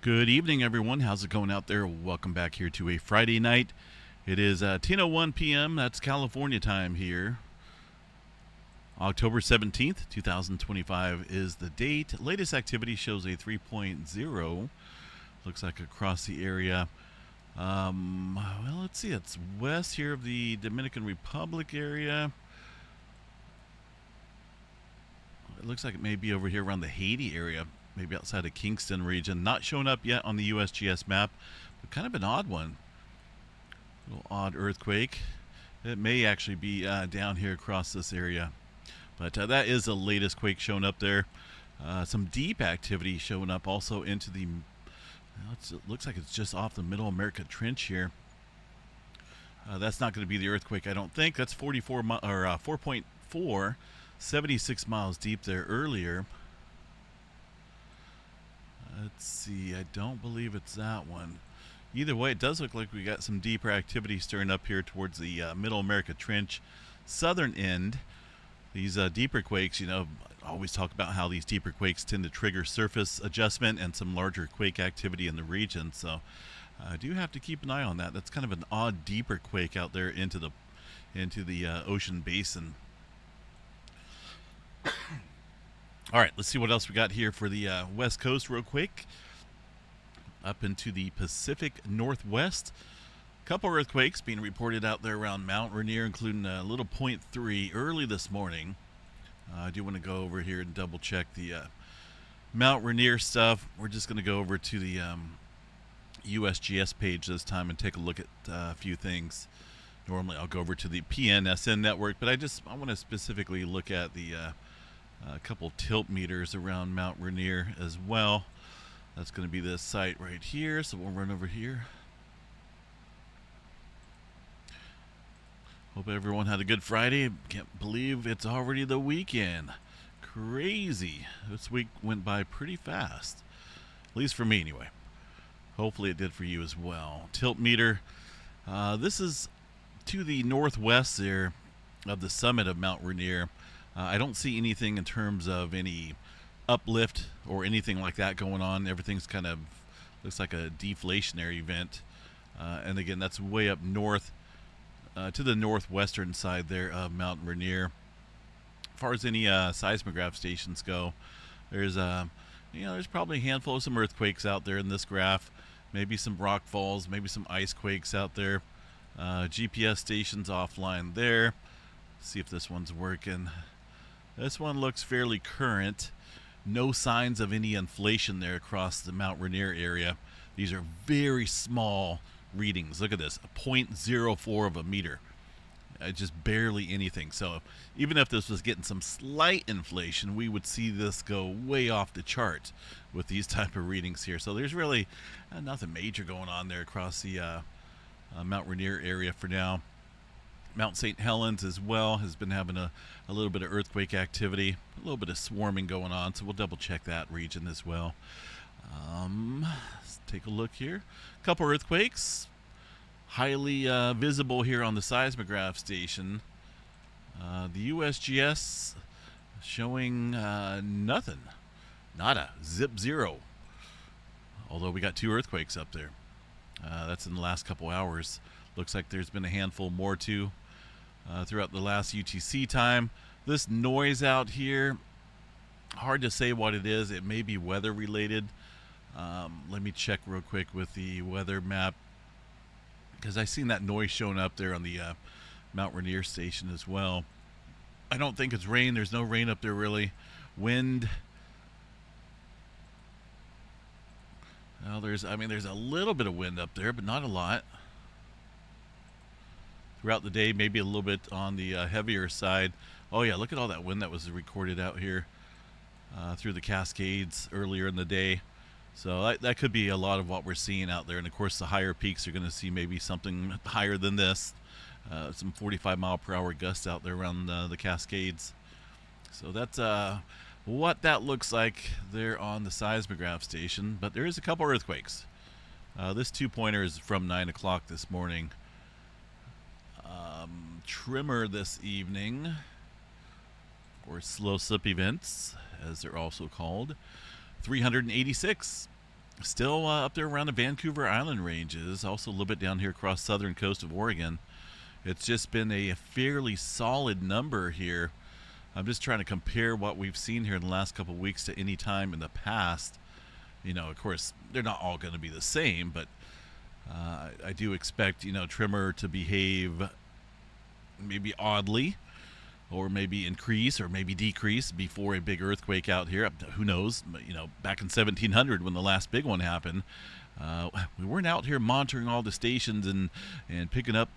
Good evening, everyone. How's it going out there? Welcome back here to a Friday night. It is 10:01 p.m. That's California time here. October 17th, 2025 is the date. Latest activity shows a 3.0. Looks like across the area. Well, let's see. It's west here of the Dominican Republic area. It looks like it may be over here around the Haiti area, maybe outside of Kingston region. Not showing up yet on the USGS map, but kind of an odd one. A little odd earthquake. It may actually be down here across this area. But that is the latest quake showing up there. Some deep activity showing up also into the... it looks like it's just off the Middle America Trench here. That's not going to be the earthquake, I don't think. That's 4.4, 76 miles deep there earlier. Let's see, I don't believe it's that one. Either way, it does look like we got some deeper activity stirring up here towards the Middle America Trench southern end. These deeper quakes, I always talk about how these deeper quakes tend to trigger surface adjustment and some larger quake activity in the region. So I do have to keep an eye on that. That's kind of an odd deeper quake out there into the ocean basin. All right, let's see what else we got here for the West Coast real quick. Up into the Pacific Northwest. A couple earthquakes being reported out there around Mount Rainier, including a little 0.3 early this morning. I do want to go over here and double check the Mount Rainier stuff. We're just going to go over to the USGS page this time and take a look at a few things. Normally I'll go over to the PNSN network, but I want to specifically look at the a couple tilt meters around Mount Rainier as well. That's going to be this site right here, so we'll run over here. Hope everyone had a good Friday. Can't believe it's already the weekend. Crazy. This week went by pretty fast, at least for me anyway. Hopefully it did for you as well. Tilt meter. This is to the northwest there of the summit of Mount Rainier. I don't see anything in terms of any uplift or anything like that going on. Everything's kind of looks like a deflationary event. And again, that's way up north to the northwestern side there of Mount Rainier. As far as any seismograph stations go, there's there's probably a handful of some earthquakes out there in this graph. Maybe some rock falls, maybe some ice quakes out there. GPS stations offline there. See if this one's working. This one looks fairly current. No signs of any inflation there across the Mount Rainier area. These are very small readings. Look at this, a 0.04 of a meter. Just barely anything. So even if this was getting some slight inflation, we would see this go way off the chart with these type of readings here. So there's really nothing major going on there across the Mount Rainier area for now. Mount St. Helens as well has been having a little bit of earthquake activity, a little bit of swarming going on, so we'll double check that region as well. Let's take a look here. A couple earthquakes, highly visible here on the seismograph station. The USGS showing nothing, nada, zip zero. Although we got two earthquakes up there. That's in the last couple hours. Looks like there's been a handful more too throughout the last UTC time. This noise out here, hard to say what it is. It may be weather related. Let me check real quick with the weather map, because I seen that noise showing up there on the Mount Rainier station as well. I don't think it's rain. There's no rain up there really. Wind. Well, there's a little bit of wind up there, but not a lot. Throughout the day, maybe a little bit on the heavier side. Oh yeah, look at all that wind that was recorded out here through the Cascades earlier in the day. So that could be a lot of what we're seeing out there. And of course, the higher peaks are going to see maybe something higher than this. Some 45 mile per hour gusts out there around the Cascades. So that's what that looks like there on the seismograph station. But there is a couple earthquakes. This 2-pointer is from 9 o'clock this morning. Trimmer this evening, or slow slip events, as they're also called. 386. Still up there around the Vancouver Island ranges, also a little bit down here across southern coast of Oregon. It's just been a fairly solid number here. I'm just trying to compare what we've seen here in the last couple of weeks to any time in the past. Of course, they're not all going to be the same, but I do expect, Trimmer to behave maybe oddly, or maybe increase, or maybe decrease before a big earthquake out here. Who knows? Back in 1700 when the last big one happened, we weren't out here monitoring all the stations and picking up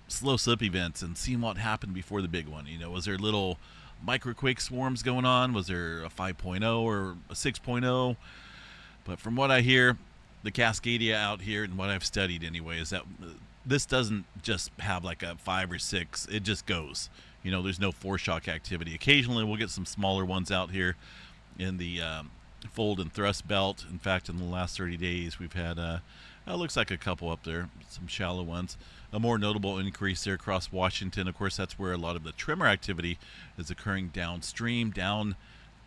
slow slip events and seeing what happened before the big one. Was there little microquake swarms going on? Was there a 5.0 or a 6.0? But from what I hear, the Cascadia out here, and what I've studied anyway, is that this doesn't just have like a 5 or 6. It just goes. There's no foreshock activity. Occasionally we'll get some smaller ones out here in the fold and thrust belt. In fact, in the last 30 days, we've had, it looks like a couple up there, some shallow ones. A more notable increase there across Washington. Of course, that's where a lot of the tremor activity is occurring downstream, down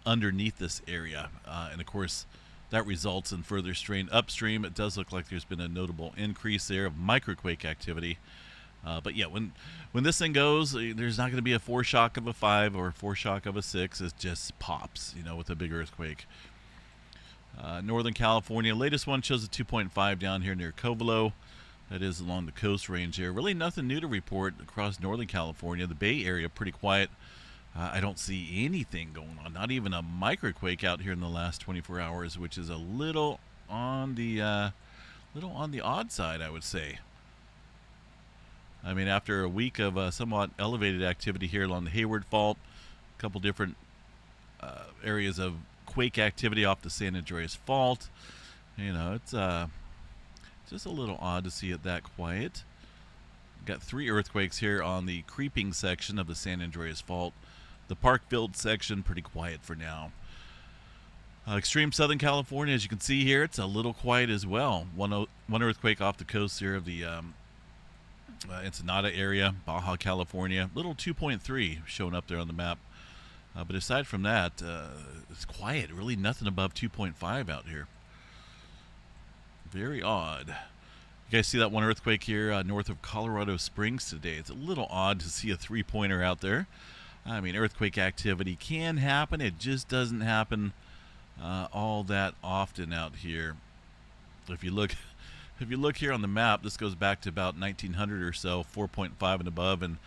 underneath this area. And of course, that results in further strain upstream. It does look like there's been a notable increase there of microquake activity. But yeah, when this thing goes, there's not going to be a foreshock of a 5 or a foreshock of a 6. It just pops, with a big earthquake. Northern California, latest one shows a 2.5 down here near Covelo. That is along the coast range here. Really nothing new to report across Northern California. The Bay Area, pretty quiet. I don't see anything going on. Not even a microquake out here in the last 24 hours, which is a little on the odd side, I would say. I mean, after a week of somewhat elevated activity here along the Hayward Fault, a couple different areas of quake activity off the San Andreas Fault. It's just a little odd to see it that quiet. Got 3 earthquakes here on the creeping section of the San Andreas Fault. The Parkfield section, pretty quiet for now. Extreme Southern California, as you can see here, it's a little quiet as well. One earthquake off the coast here of the Ensenada area, Baja California. Little 2.3 showing up there on the map. But aside from that, it's quiet. Really nothing above 2.5 out here. Very odd. You guys see that one earthquake here north of Colorado Springs today? It's a little odd to see a 3-pointer out there. I mean, earthquake activity can happen. It just doesn't happen all that often out here. If you look here on the map, this goes back to about 1900 or so, 4.5 and above, and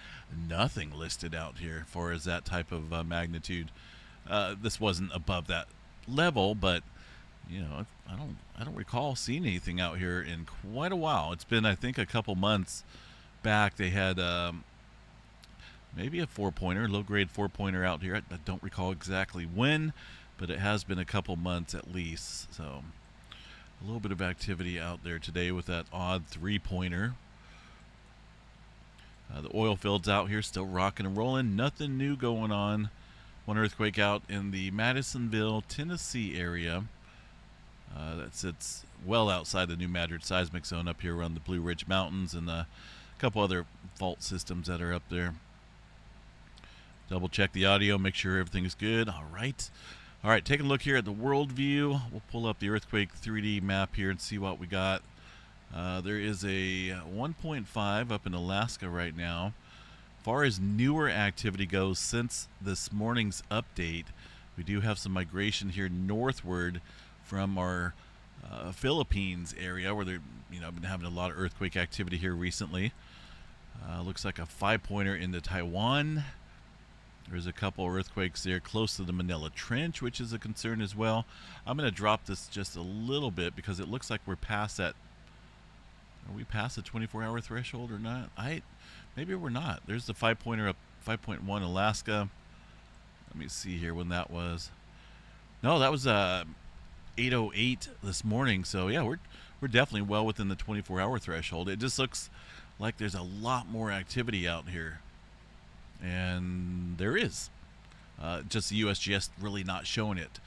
nothing listed out here as far as that type of magnitude. This wasn't above that level, but I don't recall seeing anything out here in quite a while. It's been, I think, a couple months back. They had maybe a 4-pointer, low-grade 4-pointer out here. I don't recall exactly when, but it has been a couple months at least. So a little bit of activity out there today with that odd 3-pointer. The oil fields out here still rocking and rolling. Nothing new going on. One earthquake out in the Madisonville, Tennessee area. That sits well outside the New Madrid seismic zone up here around the Blue Ridge Mountains, and a couple other fault systems that are up there. Double check the audio, make sure everything's good. All right, taking a look here at the world view. We'll pull up the earthquake 3D map here and see what we got. There is a 1.5 up in Alaska right now. As far as newer activity goes, since this morning's update, we do have some migration here northward from our Philippines area, where they're been having a lot of earthquake activity here recently. Looks like a 5-pointer into Taiwan. There's a couple earthquakes there close to the Manila Trench, which is a concern as well. I'm going to drop this just a little bit because it looks like we're past that. Are we past the 24-hour threshold or not? Maybe we're not. There's the 5-pointer up, 5.1 Alaska. Let me see here when that was. No, that was 8:08 this morning. So yeah, we're definitely well within the 24-hour threshold. It just looks like there's a lot more activity out here. And there is. Just the USGS really not showing it.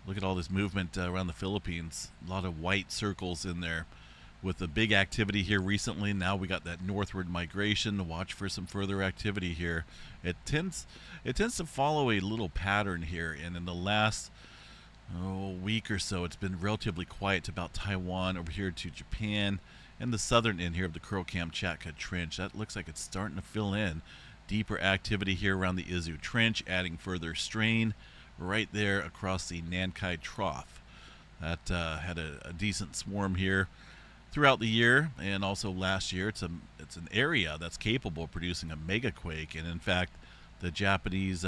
Look at all this movement around the Philippines. A lot of white circles in there with the big activity here recently. Now we got that northward migration to watch for some further activity here. It tends to follow a little pattern here. And in the last week or so, it's been relatively quiet to about Taiwan, over here to Japan, and the southern end here of the Kuril-Kamchatka Trench. That looks like it's starting to fill in. Deeper activity here around the Izu Trench, adding further strain right there across the Nankai Trough. That had a decent swarm here throughout the year, and also last year. It's an area that's capable of producing a megaquake, and in fact, the Japanese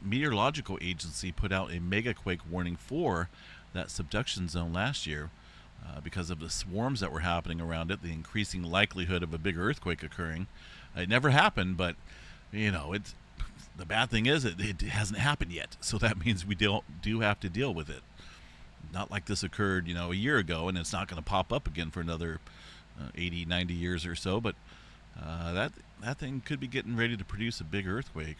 meteorological agency put out a megaquake warning for that subduction zone last year because of the swarms that were happening around it, the increasing likelihood of a big earthquake occurring. It never happened, but it's the bad thing is it hasn't happened yet, so that means we do have to deal with it. Not like this occurred, a year ago, and it's not going to pop up again for another 80, 90 years or so, but that thing could be getting ready to produce a big earthquake.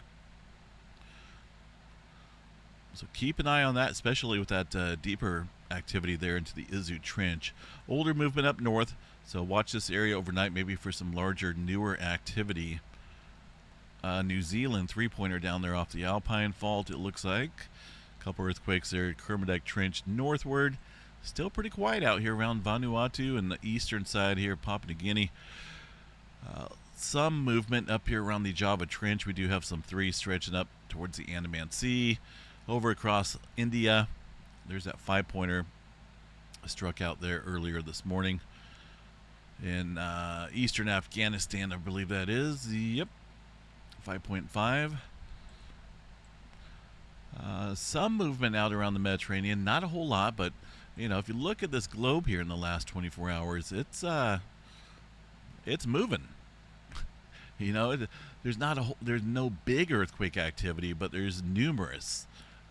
So keep an eye on that, especially with that deeper activity there into the Izu Trench. Older movement up north, so watch this area overnight maybe for some larger, newer activity. New Zealand three-pointer down there off the Alpine Fault, it looks like. A couple earthquakes there, Kermadec Trench northward. Still pretty quiet out here around Vanuatu and the eastern side here, Papua New Guinea. Some movement up here around the Java Trench. We do have some threes stretching up towards the Andaman Sea. Over across India, there's that five-pointer struck out there earlier this morning. In eastern Afghanistan, I believe that is. Yep, 5.5. Some movement out around the Mediterranean. Not a whole lot, but, if you look at this globe here in the last 24 hours, it's moving. There's no big earthquake activity, but there's numerous.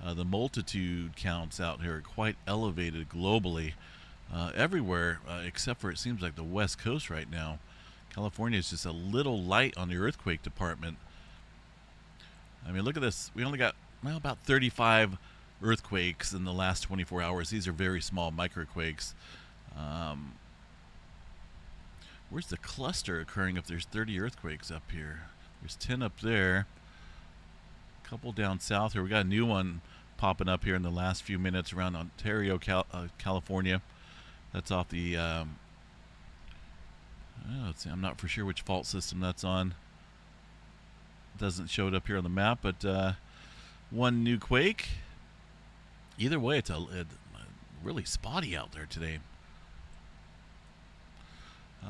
The multitude counts out here are quite elevated globally, everywhere except for it seems like the West Coast right now. California is just a little light on the earthquake department. I mean, look at this. We only got about 35 earthquakes in the last 24 hours. These are very small microquakes. Where's the cluster occurring if there's 30 earthquakes up here? There's 10 up there. A couple down south here. We got a new one popping up here in the last few minutes around Ontario, California. That's off the let's see, I'm not for sure which fault system that's on. It doesn't show it up here on the map, but one new quake. Either way, it's really spotty out there today.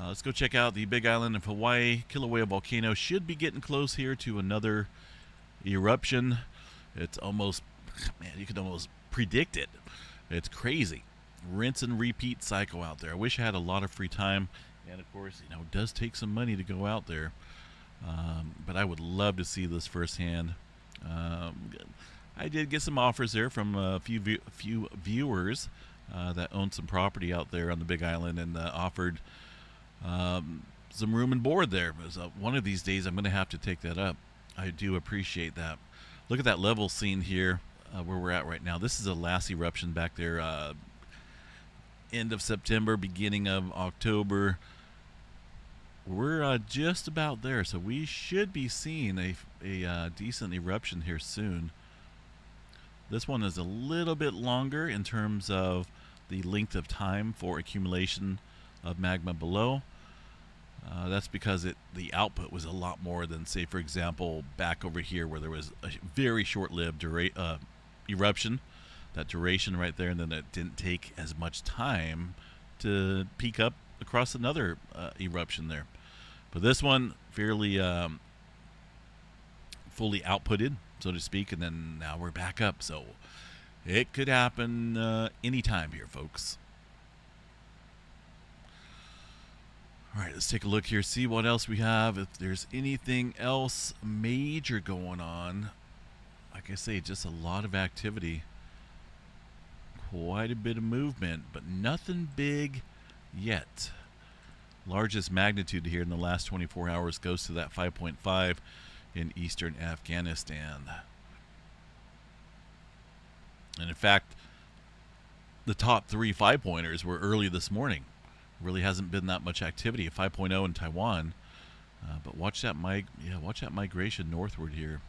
Let's go check out the Big Island of Hawaii. Kilauea Volcano should be getting close here to another eruption. It's almost, you can almost predict it. It's crazy. Rinse and repeat cycle out there. I wish I had a lot of free time. And of course, it does take some money to go out there. But I would love to see this firsthand. I did get some offers there from a few viewers that own some property out there on the Big Island and offered some room and board there. One of these days I'm going to have to take that up. I do appreciate that. Look at that level scene here where we're at right now. This is a last eruption back there end of September, beginning of October. We're just about there, so we should be seeing a decent eruption here soon. This one is a little bit longer in terms of the length of time for accumulation of magma below. That's because the output was a lot more than, say, for example, back over here where there was a very short-lived eruption, that duration right there, and then it didn't take as much time to peak up across another eruption there. But this one fairly fully outputted, so to speak, and then now we're back up. So it could happen anytime here, folks. All right, let's take a look here, see what else we have, if there's anything else major going on. Like I say, just a lot of activity. Quite a bit of movement, but nothing big yet. Largest magnitude here in the last 24 hours goes to that 5.5 in eastern Afghanistan. And in fact, the top 3 5-pointers were early this morning. Really hasn't been that much activity. A 5.0 in Taiwan, but watch that migration northward here.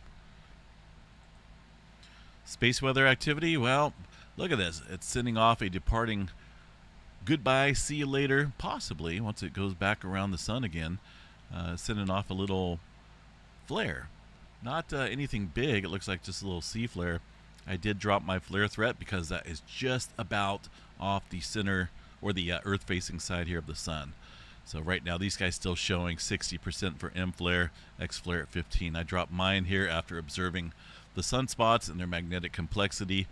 Space weather activity, well, Look at this. It's sending off a departing goodbye, see you later, possibly, once it goes back around the sun again, sending off a little flare. Not anything big. It looks like just a little C flare. I did drop my flare threat because that is just about off the center or the earth-facing side here of the sun. So right now, these guys still showing 60% for M flare, X flare at 15. I dropped mine here after observing the sunspots and their magnetic complexity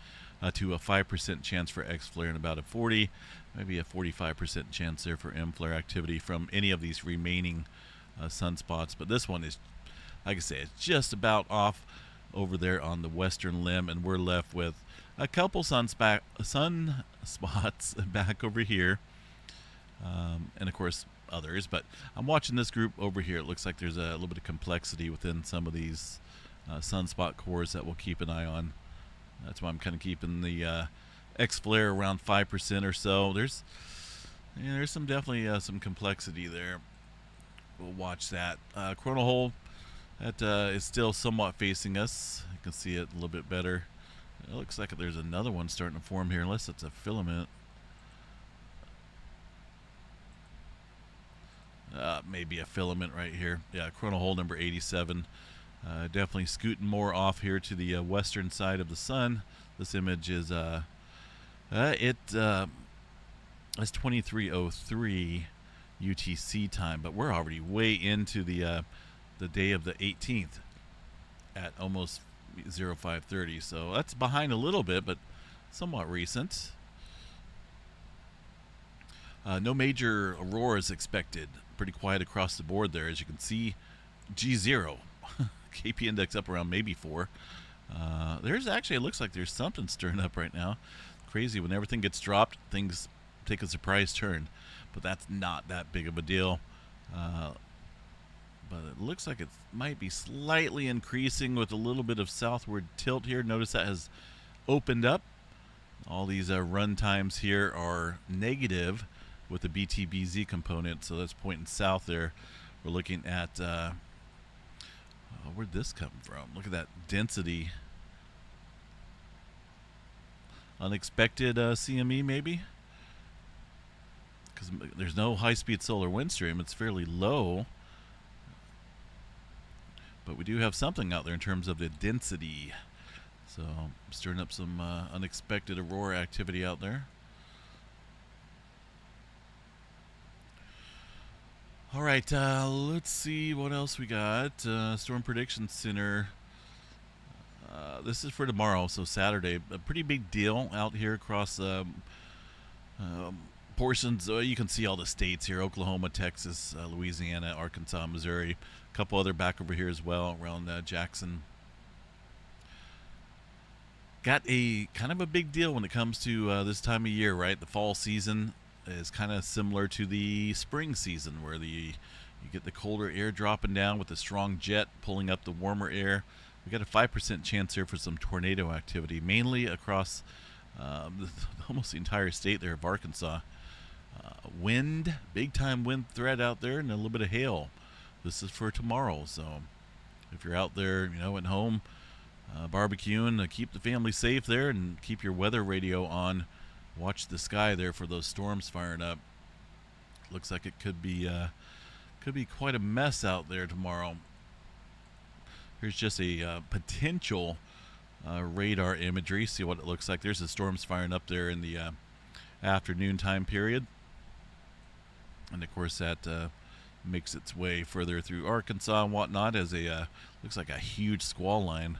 to a 5% chance for X flare and about a 40, maybe a 45% chance there for M flare activity from any of these remaining sunspots. But this one is, like I say, it's just about off over there on the western limb, and we're left with a couple sunspots back over here, and of course others. But I'm watching this group over here. It looks like there's a little bit of complexity within some of these sunspot cores that we'll keep an eye on. That's why I'm kind of keeping the X flare around 5% or so. There's some definitely some complexity there. We'll watch that. Coronal hole that is still somewhat facing us. You can see it a little bit better. It looks like there's another one starting to form here, unless it's a filament. Maybe a filament right here. Yeah, coronal hole number 87. Definitely scooting more off here to the western side of the sun. This image is that's 23:03 UTC time, but we're already way into the day of the 18th at almost 0530. So that's behind a little bit, but somewhat recent. No major auroras expected. Pretty quiet across the board there, as you can see. G0. KP index up around maybe 4. There's actually, it looks like there's something stirring up right now. Crazy, when everything gets dropped, things take a surprise turn. But that's not that big of a deal. But it looks like it might be slightly increasing with a little bit of southward tilt here. Notice that has opened up. All these run times here are negative with the BTBZ component, so that's pointing south there. We're looking at where'd this come from? Look at that density. Unexpected CME maybe? Because there's no high-speed solar wind stream. It's fairly low. But we do have something out there in terms of the density. So stirring up some unexpected aurora activity out there. All right, let's see what else we got. Storm Prediction Center. This is for tomorrow, so Saturday. A pretty big deal out here across portions. You can see all the states here: Oklahoma, Texas, Louisiana, Arkansas, Missouri. A couple other back over here as well around Jackson. Got a kind of a big deal when it comes to this time of year, right? The fall season is kind of similar to the spring season, where you get the colder air dropping down with a strong jet pulling up the warmer air. We got a 5% chance here for some tornado activity, mainly across almost the entire state there of Arkansas. Wind, big time wind threat out there, and a little bit of hail. This is for tomorrow, so if you're out there, at home barbecuing, keep the family safe there and keep your weather radio on. Watch the sky there for those storms firing up. Looks like it could be quite a mess out there tomorrow. Here's just a potential radar imagery. See what it looks like. There's the storms firing up there in the afternoon time period, and of course that makes its way further through Arkansas and whatnot as a looks like a huge squall line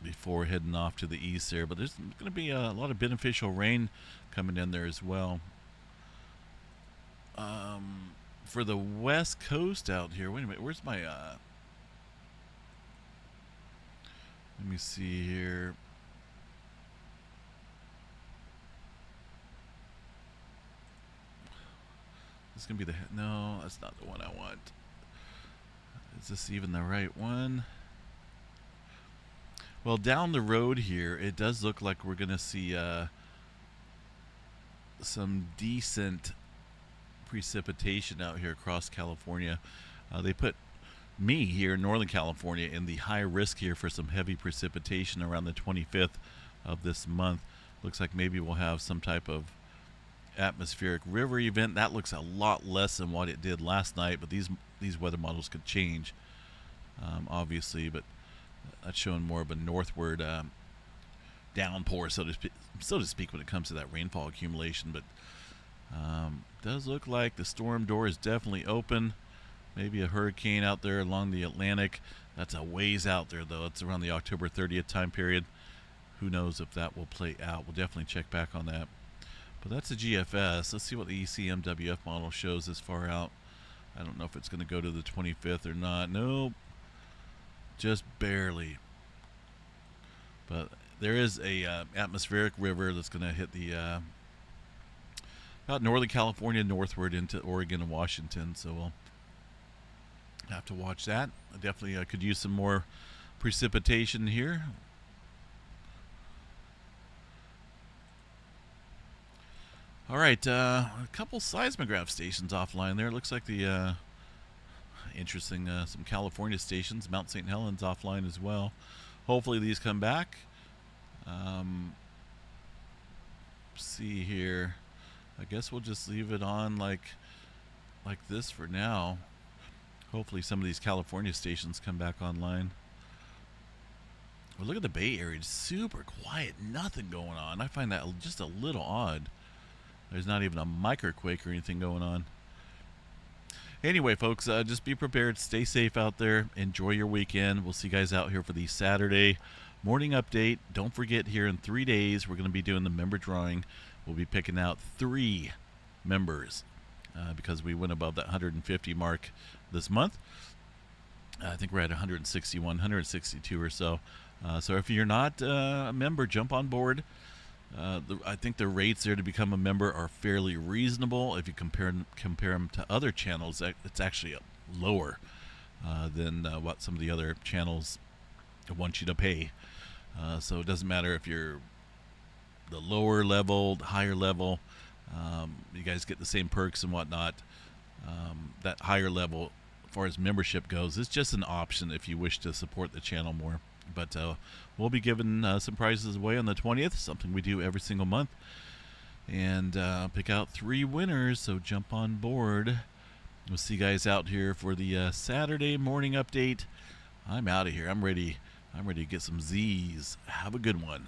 before heading off to the east there. But there's going to be a lot of beneficial rain coming in there as well. For the west coast out here, wait a minute, where's my let me see here. This is going to be no, that's not the one I want. Is this even the right one? Well, down the road here, it does look like we're going to see some decent precipitation out here across California. They put me here in Northern California in the high risk here for some heavy precipitation around the 25th of this month. Looks like maybe we'll have some type of atmospheric river event. That looks a lot less than what it did last night, but these weather models could change, obviously. But that's showing more of a northward downpour, so to speak, when it comes to that rainfall accumulation. But does look like the storm door is definitely open. Maybe a hurricane out there along the Atlantic. That's a ways out there, though. It's around the October 30th time period. Who knows if that will play out. We'll definitely check back on that. But that's a GFS. Let's see what the ECMWF model shows this far out. I don't know if it's going to go to the 25th or not. Nope. Just barely. But there is a atmospheric river that's going to hit the about Northern California northward into Oregon and Washington. So we'll have to watch that. I definitely could use some more precipitation here. All right, a couple seismograph stations offline there. Looks like the interesting some California stations. Mount St. Helens offline as well. Hopefully these come back. See here. I guess we'll just leave it on like this for now. Hopefully some of these California stations come back online. Well, look at the Bay Area. It's super quiet. Nothing going on. I find that just a little odd. There's not even a microquake or anything going on. Anyway, folks, just be prepared. Stay safe out there. Enjoy your weekend. We'll see you guys out here for the Saturday morning update. Don't forget, here in 3 days, we're going to be doing the member drawing. We'll be picking out 3 members because we went above that 150 mark this month. I think we're at 161, 162 or so. So if you're not a member, jump on board. I think the rates there to become a member are fairly reasonable. If you compare them to other channels, it's actually lower than what some of the other channels want you to pay. So it doesn't matter if you're the lower level, the higher level. You guys get the same perks and whatnot. That higher level, as far as membership goes, is just an option if you wish to support the channel more. But we'll be giving some prizes away on the 20th, something we do every single month. And pick out 3 winners, so jump on board. We'll see you guys out here for the Saturday morning update. I'm out of here. I'm ready to get some Z's. Have a good one.